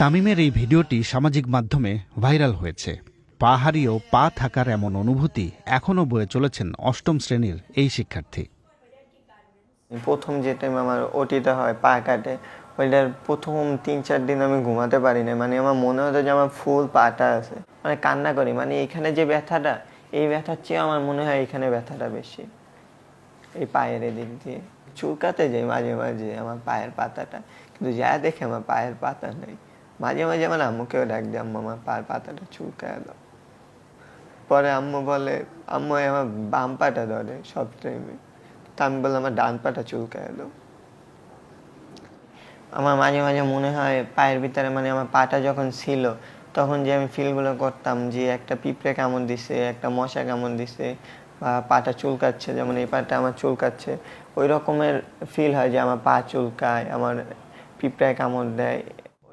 তামিমের এই ভিডিওটি সামাজিক মাধ্যমে ভাইরাল হয়েছে। পা হারিয়েও পা থাকার এমন অনুভূতি এখনও বয়ে চলেছেন অষ্টম শ্রেণীর এই শিক্ষার্থী। প্রথম যে টাইম আমার ওটিটা হয় পা কাটে, ওইটার প্রথম 3-4 দিন আমি ঘুমাতে পারি না। মানে আমার মনে হতো যে আমার ফুল পাটা আছে, মানে কান্না করি। মানে এখানে যে ব্যথাটা, এই ব্যথার চেয়ে আমার মনে হয় এখানে ব্যথাটা বেশি, এই পায়ের এদিক দিয়ে। চুলকাতে যাই মাঝে মাঝে আমার পায়ের পাতাটা, কিন্তু যা দেখে আমার পায়ের পাতা নেই। মাঝে মাঝে আমার আম্মুকেও ডাক দিই, আম্মু আমার পায়ের পাতাটা চুলকায় দাও। পরে আম্মু বলে, আম্মু আমার বাম পাটা ধরে সব টাইমে, তা আমি বললাম আমার ডান পাটা চুলকায় দাও। আমার মাঝে মাঝে মনে হয় পায়ের ভিতরে, মানে আমার পাটা যখন ছিল তখন যে আমি ফিলগুলো করতাম যে একটা পিঁপড়ে কামড় দিছে, একটা মশা কামড় দিছে, বা পাটা চুলকাচ্ছে, যেমন এই পাটা আমার চুলকাচ্ছে, ওই রকমের ফিল হয় যে আমার পা চুলকায়, আমার পিঁপড়ায় কামড় দেয়।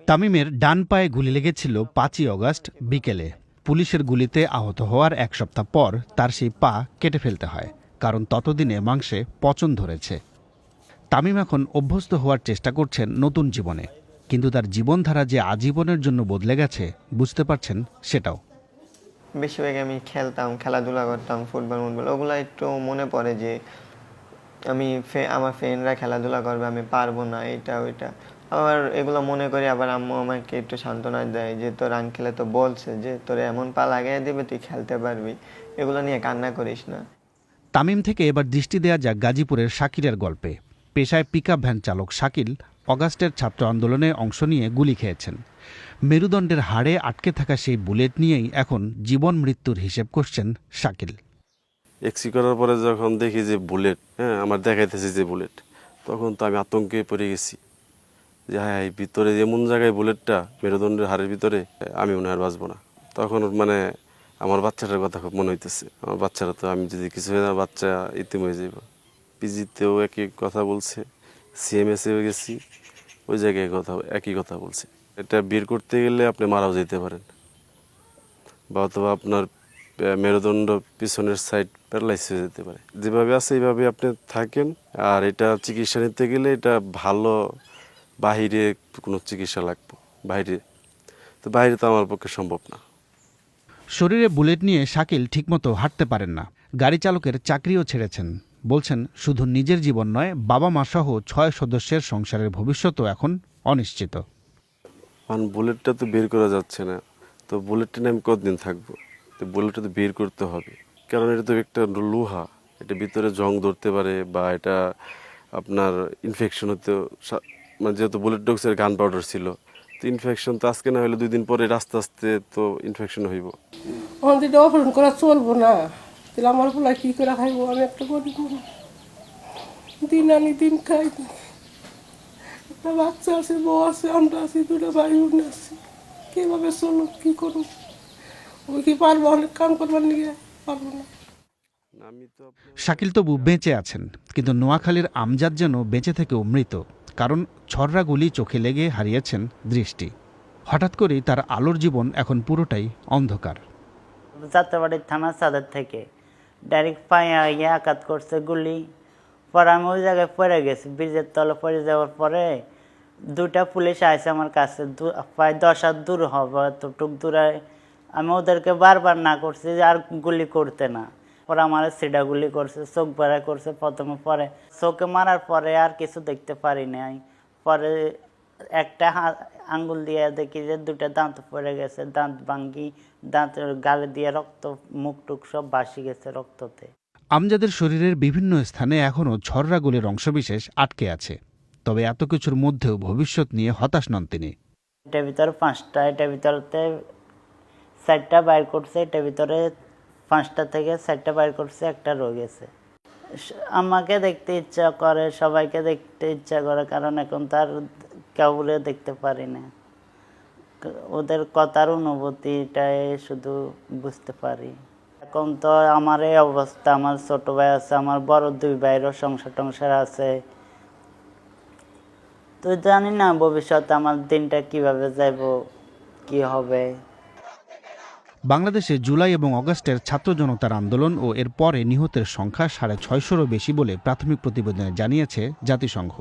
তামিমের ডান পায়ে গুলি লেগেছিল 5ই অগস্ট বিকেলে। পুলিশের গুলিতে আহত হওয়ার 1 সপ্তাহ পর তার সেই পা কেটে ফেলতে হয়, কারণ ততদিনে মাংসে পচন ধরেছে। তামিম এখন অভ্যস্ত হওয়ার চেষ্টা করছেন নতুন জীবনে, কিন্তু তার জীবনধারা যে আজীবনের জন্য বদলে গেছে বুঝতে পারছেন সেটাও। বেশিরভাগ আমি খেলতাম, খেলাধুলা করতাম, ফুটবল ওগুলো একটু মনে পড়ে যে আমি আমার ফ্রেন্ডরা খেলাধুলা করবে, আমি পারবো না, এটা ওইটা। আবার এগুলো মনে করি, আবার আম্মু আমাকে একটু সান্ত্বনা দেয় যে তোর আঙ্কেলে তো বলছে যে তোর এমন পা লাগাই দেবে তুই খেলতে পারবি, এগুলো নিয়ে কান্না করিস না। তামিম থেকে এবার দৃষ্টি দেয়া যাক গাজীপুরের শাকিলের গল্পে। পেশায় পিকআপ ভ্যান চালক শাকিল অগাস্টের ছাত্র আন্দোলনে অংশ নিয়ে গুলি খেয়েছেন। মেরুদণ্ডের হাড়ে আটকে থাকা সেই বুলেট নিয়েই এখন জীবন মৃত্যুর হিসেব করছেন শাকিল। এক্সি করার পরে যখন দেখি যে বুলেট, আমার দেখাইতেছে যে বুলেট, তখন তো আমি আতঙ্কে পড়ে গেছি যে হ্যাঁ এই ভিতরে এমন জায়গায় বুলেটটা মেরুদণ্ডের হাড়ের ভিতরে, আমি মনে হয় বাঁচবো না। তখন মানে আমার বাচ্চাটার কথা খুব মনে হইতেছে। আমার বাচ্চারা তো, আমি যদি কিছু হয়ে না বাচ্চা ইতিম হয়ে যাব। পিজিতেও একই কথা বলছে, সিএমএসেও গেছি, ওই জায়গায় একই কথা বলছে। এটা বের করতে গেলে আপনি মারাও যেতে পারেন, বা অথবা আপনার মেরুদণ্ড পিছনের সাইড প্যারালাইজ হয়ে যেতে পারে। যেভাবে আছে এইভাবে আপনি থাকেন। আর এটা চিকিৎসা নিতে গেলে এটা ভালো বাহিরে কোনো চিকিৎসা লাগবে, বাইরে তো আমার পক্ষে সম্ভব না। শরীরে বুলেট নিয়ে শাকিল ঠিকমতো হাঁটতে পারেন না। গাড়ি চালকের চাকরিও ছেড়েছেন। বলছেন শুধু নিজের জীবন নয়, বাবা মা সহ 6 সদস্যের সংসারের ভবিষ্যৎও এখন অনিশ্চিত। কারণ বুলেটটা তো বের করা যাচ্ছে না, তো বুলেটটা নিয়ে আমি কতদিন থাকবো? তো বুলেটটা তো বের করতে হবে, কারণ এটা তো একটা লোহা, এটা ভিতরে জং ধরতে পারে, বা এটা আপনার ইনফেকশন হতে, মানে যেহেতু বুলেট ডক্সের গান পাউডার ছিল, তো ইনফেকশন তো আজকে না হলে 2 দিন পরে আস্তে আস্তে তো ইনফেকশন হইব। আমাদের অপারেশন করা চলবো না, তাহলে আমার পোলা কি করে খাইবো? আমি একটা গরিব মানুষ, দিন আনি দিন খাই। একটা বাচ্চা আছে, বউ আছে, আমরা আছি, 2টা ভাই বোন আছে, কিভাবে চলো, কি করবো? ওই কি পারবো অনেক কাম করবার নিয়ে? পারবো না। শাকিল তবু বেঁচে আছেন, কিন্তু নোয়াখালীর আমজাদ যেন বেঁচে থেকেও মৃত। কারণ ছররা গুলি চোখে লেগে হারিয়েছেন দৃষ্টি। হঠাৎ করেই তার আলোর জীবন এখন পুরোটাই অন্ধকার। যাত্রাবাড়ির থানা চাঁদের থেকে ডাইরেক্ট পায়ে গিয়ে আঘাত করছে গুলি। পরে আমি ওই জায়গায় পড়ে গেছি, ব্রিজের তলে পড়ে যাওয়ার পরে 2টা পুলিশ আসে আমার কাছে, প্রায় 10 হাত দূর হবে, এতটুক দূরে। আমি ওদেরকে বারবার না করছি যে আর গুলি করতে না। পরে আমার সিডা গুলি করছে, চোখ বেড়া করছে প্রথমে, পরে চোখে মারার পরে আর কিছু দেখতে পারি নাই। পরে একটা আঙ্গুল দিয়ে দেখি যে 2টা দাঁত পড়ে গেছে, দাঁত ভাঙ্গি, দাঁত গালে দিয়ে রক্ত, মুখ টুক সব ভাসি গেছে রক্ততে। আমজাদের শরীরের বিভিন্ন স্থানে এখনও ছররা গুলির অংশবিশেষ আটকে আছে। তবে এত কিছুর মধ্যেও ভবিষ্যৎ নিয়ে হতাশ নন তিনি। এটার ভিতরে 5টা, এটার ভিতরতে 4টা বাইর করছে, এটার ভিতরে 5টা থেকে 4টা বাইর করছে, একটা রয়ে গেছে। আমাকে দেখতে ইচ্ছা করে, সবাইকে দেখতে ইচ্ছা করে, কারণ এখন তার কাউরে দেখতে পারি না। ওদের কথার অনুভূতিটাই শুধু বুঝতে পারি। এখন তো আমার এই অবস্থা, আমার ছোট ভাই আছে, আমার বড় 2 ভাইয়েরও সংসার টংসার আছে। তো জানি না ভবিষ্যতে আমার দিনটা কিভাবে যাইব, কি হবে। বাংলাদেশে জুলাই এবং অগাস্টের ছাত্র জনতার আন্দোলন ও এর পরে নিহতের সংখ্যা 650-ও বেশি বলে প্রাথমিক প্রতিবেদনে জানিয়েছে জাতিসংঘ।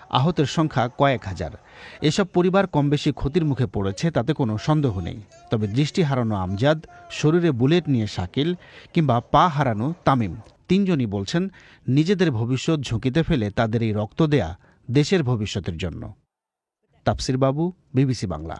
আহতের সংখ্যা কয়েক হাজার। এসব পরিবার কমবেশি ক্ষতির মুখে পড়েছে, তাতে কোনো সন্দেহ নেই। তবে দৃষ্টি হারানো আমজাদ, শরীরে বুলেট নিয়ে শাকিল কিংবা পা হারানো তামিম, তিনজনই বলছেন নিজেদের ভবিষ্যৎ ঝুঁকিতে ফেলে তাদের এই রক্ত দেয়া দেশের ভবিষ্যতের জন্য। তাফসির বাবু, বিবিসি বাংলা।